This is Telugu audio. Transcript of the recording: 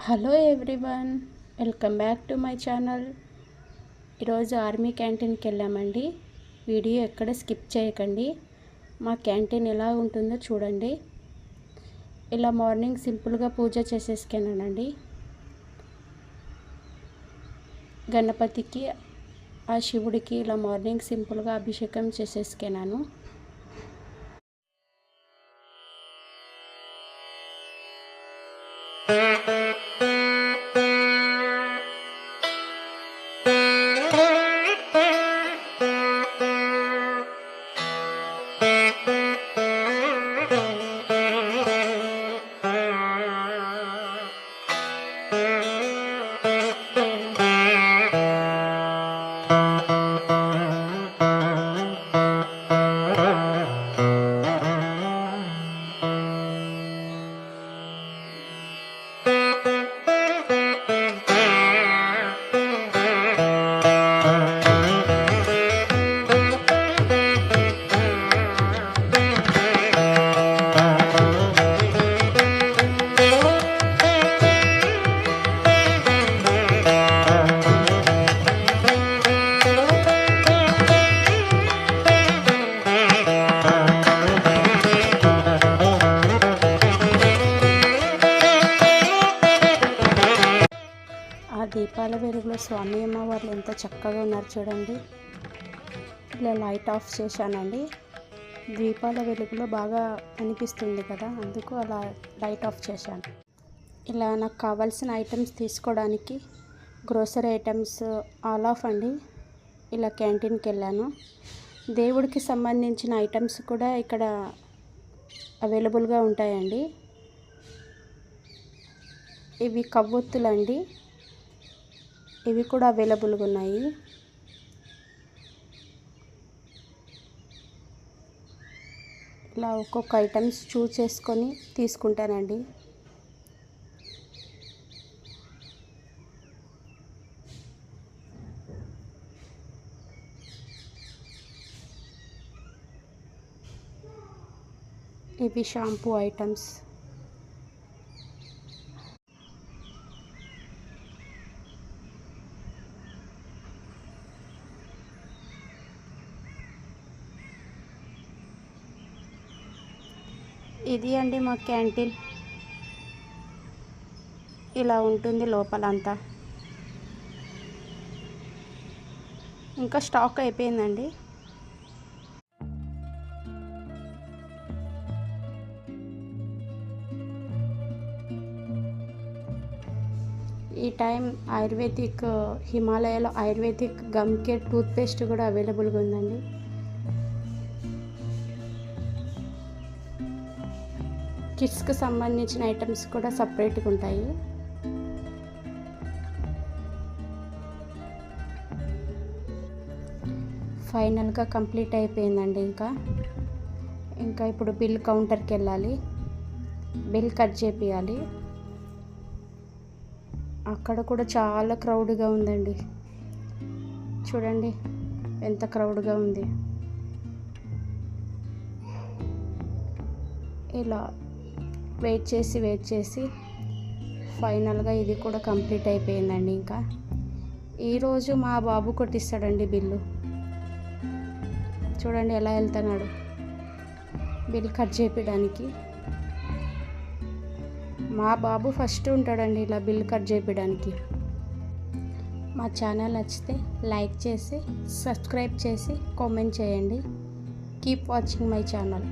Hello everyone, welcome back to my channel. ఈరోజు ఆర్మీ క్యాంటీన్కి వెళ్ళామండి. వీడియో ఎక్కడ స్కిప్ చేయకండి. మా క్యాంటీన్ ఎలా ఉంటుందో చూడండి. ఇలా మార్నింగ్ సింపుల్గా పూజ చేసేసుకున్నానండి. గణపతికి ఆ శివుడికి ఇలా మార్నింగ్ సింపుల్గా అభిషేకం చేసేసుకున్నాను. ఆ దీపాల వెలుగులో స్వామి అమ్మవార్లు ఎంత చక్కగా ఉన్నారు చూడండి. ఇలా లైట్ ఆఫ్ చేశానండి. దీపాల వెలుగులో బాగా అనిపిస్తుంది కదా, అందుకు అలా లైట్ ఆఫ్ చేశాను. ఇలా నాకు కావాల్సిన ఐటమ్స్ తీసుకోవడానికి గ్రోసరీ ఐటమ్స్ ఆల్ ఆఫ్ అండి ఇలా క్యాంటీన్కి వెళ్ళాను. దేవుడికి సంబంధించిన ఐటమ్స్ కూడా ఇక్కడ అవైలబుల్గా ఉంటాయండి. ఇవి కవ్వొత్తులండి, ఇవి కూడా అవైలబుల్గా ఉన్నాయి. ఇలా ఒక్కొక్క ఐటమ్స్ చూస్ చేసుకొని తీసుకుంటానండి. ఇవి షాంపూ ఐటమ్స్. ఇది అండి మా క్యాంటీన్. ఇలా ఉంటుంది లోపలంతా. ఇంకా స్టాక్ అయిపోయిందండి. ఈ టైం ఆయుర్వేదిక్ హిమాలయాలో ఆయుర్వేదిక్ గమ్ కేర్ టూత్పేస్ట్ కూడా అవైలబుల్గా ఉందండి. కిడ్స్కి సంబంధించిన ఐటమ్స్ కూడా సపరేట్గా ఉంటాయి. ఫైనల్గా కంప్లీట్ అయిపోయిందండి. ఇంకా ఇప్పుడు బిల్ కౌంటర్కి వెళ్ళాలి. బిల్ కట్ చేపియాలి. అక్కడ కూడా చాలా క్రౌడ్గా ఉందండి. చూడండి ఎంత క్రౌడ్గా ఉంది. ఇలా వెయిట్ చేసి ఫైనల్గా ఇది కూడా కంప్లీట్ అయిపోయిందండి. ఇంకా ఈరోజు మా బాబు కొట్టిస్తాడండి బిల్లు. చూడండి ఎలా వెళ్తున్నాడు బిల్ కట్ చేయడానికి. మా బాబు ఫస్ట్ ఉంటాడండి ఇలా బిల్ కట్ చేయడానికి. మా ఛానల్ నచ్చితే లైక్ చేసి సబ్స్క్రైబ్ చేసి కామెంట్ చేయండి. Keep watching my channel.